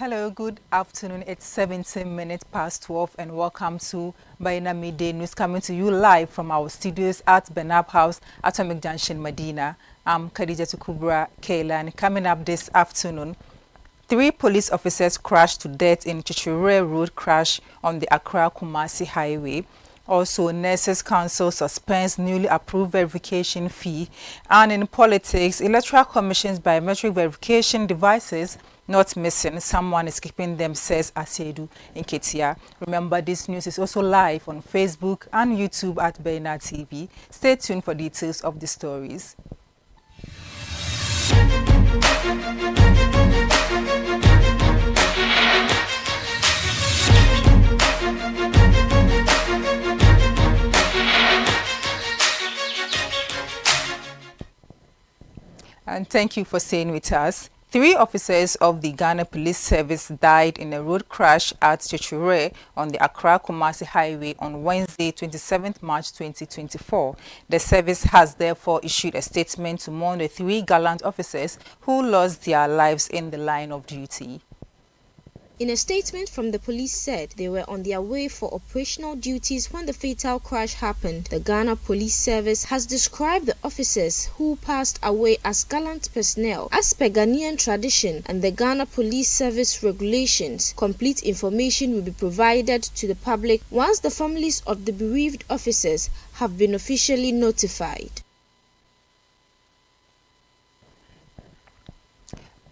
Hello, good afternoon. It's 17 minutes past 12 and welcome to Baina Midday News coming to you live from our studios at Benab House, Atomic Junction, Medina. I'm Khadija Kubra Kailan. Coming up this afternoon, 3 police officers crashed to death in Chichire Road crash on the Accra-Kumasi Highway. Also, Nurses Council suspends newly approved verification fee. And in politics, Electoral Commission's biometric verification devices not missing. Someone is keeping them, says Asiedu Nketia. Remember, this news is also live on Facebook and YouTube at Baina TV. Stay tuned for details of the stories. And thank you for staying with us. 3 officers of the Ghana Police Service died in a road crash at Chichire on the Accra-Kumasi Highway on Wednesday, 27th March 2024. The service has therefore issued a statement to mourn the 3 gallant officers who lost their lives in the line of duty. In a statement from the police said they were on their way for operational duties when the fatal crash happened. The Ghana Police Service has described the officers who passed away as gallant personnel. As per Ghanaian tradition and the Ghana Police Service regulations, complete information will be provided to the public once the families of the bereaved officers have been officially notified.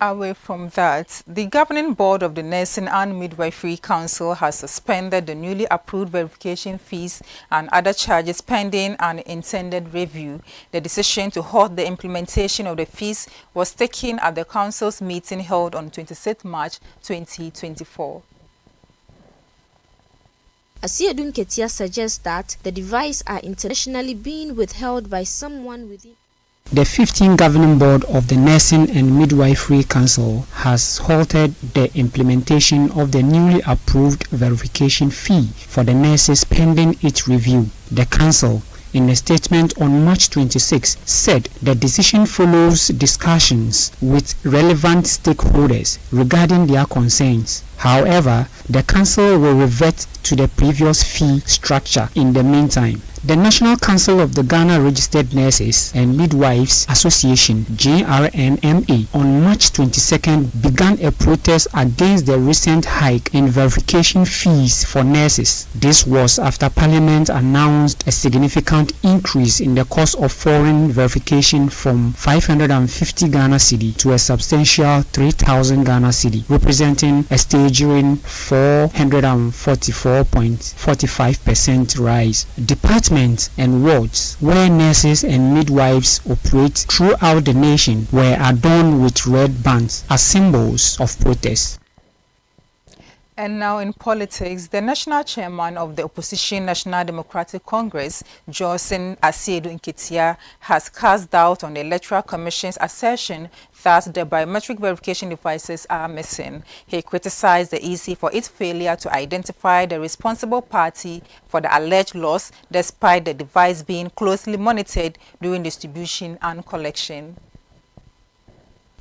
Away from that, the governing board of the Nursing and Midwifery Council has suspended the newly approved verification fees and other charges pending an intended review. The decision to halt the implementation of the fees was taken at the council's meeting held on 26 March 2024. Asiedu Nketia suggests that the devices are intentionally being withheld by someone within. The 15th Governing Board of the Nursing and Midwifery Council has halted the implementation of the newly approved verification fee for the nurses pending its review. The Council, in a statement on March 26, said the decision follows discussions with relevant stakeholders regarding their concerns. However, the Council will revert to the previous fee structure in the meantime. The National Council of the Ghana Registered Nurses and Midwives Association (JRNMA) on March 22nd began a protest against the recent hike in verification fees for nurses. This was after Parliament announced a significant increase in the cost of foreign verification from 550 Ghana cedi to a substantial 3,000 Ghana cedi, representing a staggering 444.45% rise. Departments and wards where nurses and midwives operate throughout the nation were adorned with red bands as symbols of protest. And now in politics, the national chairman of the opposition National Democratic Congress, Johnson Asiedu Nketia, has cast doubt on the Electoral Commission's assertion that the biometric verification devices are missing. He criticized the EC for its failure to identify the responsible party for the alleged loss, despite the device being closely monitored during distribution and collection.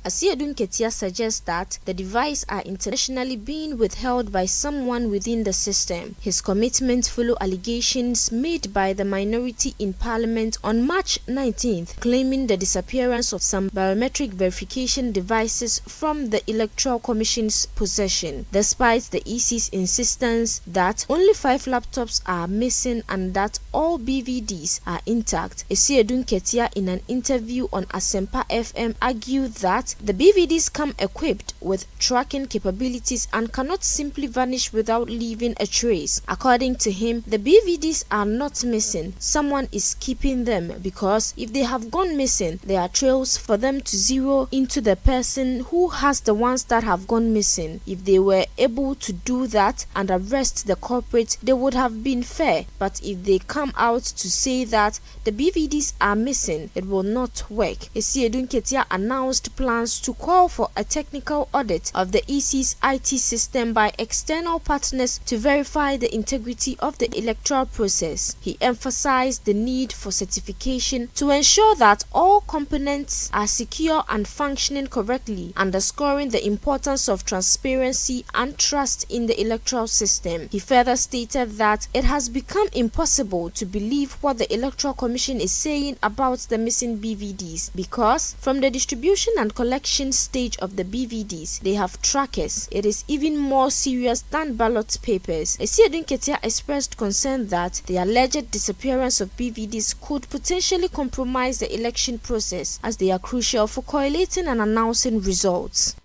Asiedu Nketia suggests that the devices are intentionally being withheld by someone within the system. His commitment follow allegations made by the minority in Parliament on March 19th, claiming the disappearance of some biometric verification devices from the Electoral Commission's possession, despite the EC's insistence that only 5 laptops are missing and that all BVDs are intact. Asiedu Nketia, in an interview on Asempa FM, argued that the BVDs come equipped with tracking capabilities and cannot simply vanish without leaving a trace. According to him, the BVDs are not missing. Someone is keeping them because if they have gone missing, there are trails for them to zero into the person who has the ones that have gone missing. If they were able to do that and arrest the culprit, they would have been fair. But if they come out to say that the BVDs are missing, it will not work. Asiedu Nketia announced plans plans to call for a technical audit of the EC's IT system by external partners to verify the integrity of the electoral process. He emphasized the need for certification to ensure that all components are secure and functioning correctly, underscoring the importance of transparency and trust in the electoral system. He further stated that it has become impossible to believe what the Electoral Commission is saying about the missing BVDs because from the distribution and collection stage of the BVDs, they have trackers. It is even more serious than ballot papers. Esiedun Ketia expressed concern that the alleged disappearance of BVDs could potentially compromise the election process as they are crucial for collating and announcing results.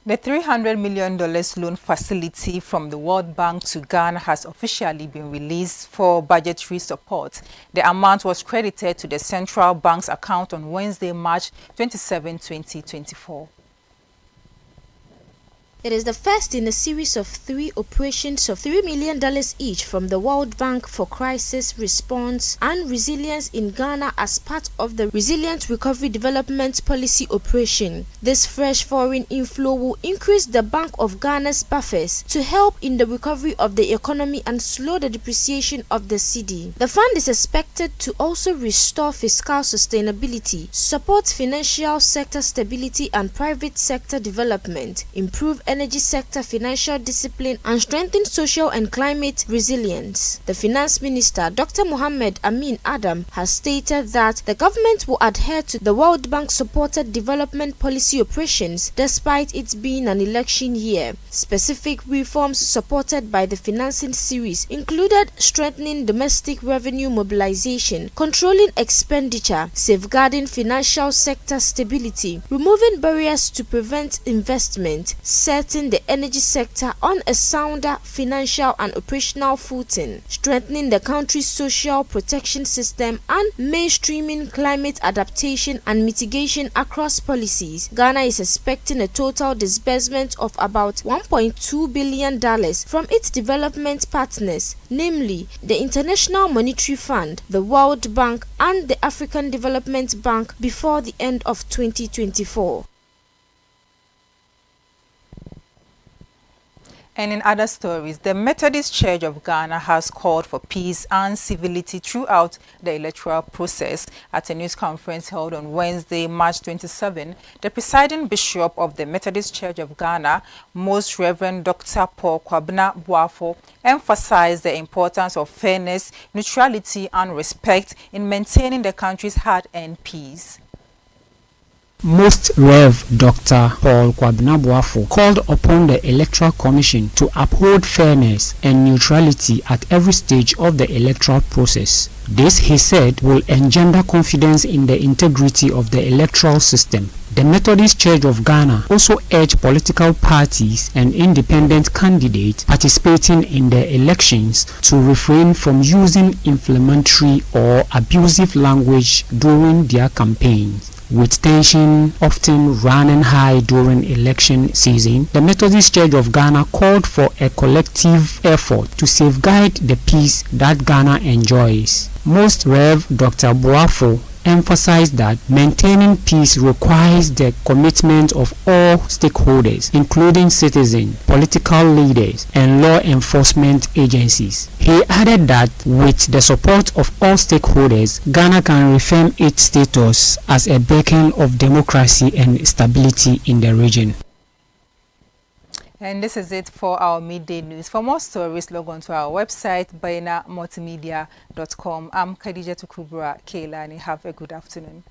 The $300 million loan facility from the World Bank to Ghana has officially been released for budgetary support. The amount was credited to the Central Bank's account on Wednesday, March 27, 2024. It is the first in a series of 3 operations of $3 million each from the World Bank for crisis response and resilience in Ghana as part of the Resilient Recovery Development Policy operation. This fresh foreign inflow will increase the Bank of Ghana's buffers to help in the recovery of the economy and slow the depreciation of the cedi. The fund is expected to also restore fiscal sustainability, support financial sector stability and private sector development, improve energy sector financial discipline and strengthen social and climate resilience. The Finance Minister, Dr. Mohamed Amin Adam, has stated that the government will adhere to the World Bank-supported development policy operations despite it being an election year. Specific reforms supported by the financing series included strengthening domestic revenue mobilization, controlling expenditure, safeguarding financial sector stability, removing barriers to prevent investment, setting the energy sector on a sounder financial and operational footing, strengthening the country's social protection system, and mainstreaming climate adaptation and mitigation across policies. Ghana is expecting a total disbursement of about $1.2 billion from its development partners, namely the International Monetary Fund, the World Bank, and the African Development Bank before the end of 2024. And in other stories, the Methodist Church of Ghana has called for peace and civility throughout the electoral process. At a news conference held on Wednesday, March 27, the presiding bishop of the Methodist Church of Ghana, Most Reverend Dr. Paul Kwabena Boafo, emphasized the importance of fairness, neutrality, and respect in maintaining the country's hard-earned peace. Most Rev. Dr. Paul Kwabena Boafo called upon the Electoral Commission to uphold fairness and neutrality at every stage of the electoral process. This, he said, will engender confidence in the integrity of the electoral system. The Methodist Church of Ghana also urged political parties and independent candidates participating in the elections to refrain from using inflammatory or abusive language during their campaigns. With tension often running high during election season, the Methodist Church of Ghana called for a collective effort to safeguard the peace that Ghana enjoys. Most Rev. Dr. Boafo emphasized that maintaining peace requires the commitment of all stakeholders, including citizens, political leaders, and law enforcement agencies. He added that with the support of all stakeholders, Ghana can reaffirm its status as a beacon of democracy and stability in the region. And this is it for our midday news. For more stories, log on to our website, bainamultimedia.com. I'm Khadija Kubra Keilani. Have a good afternoon.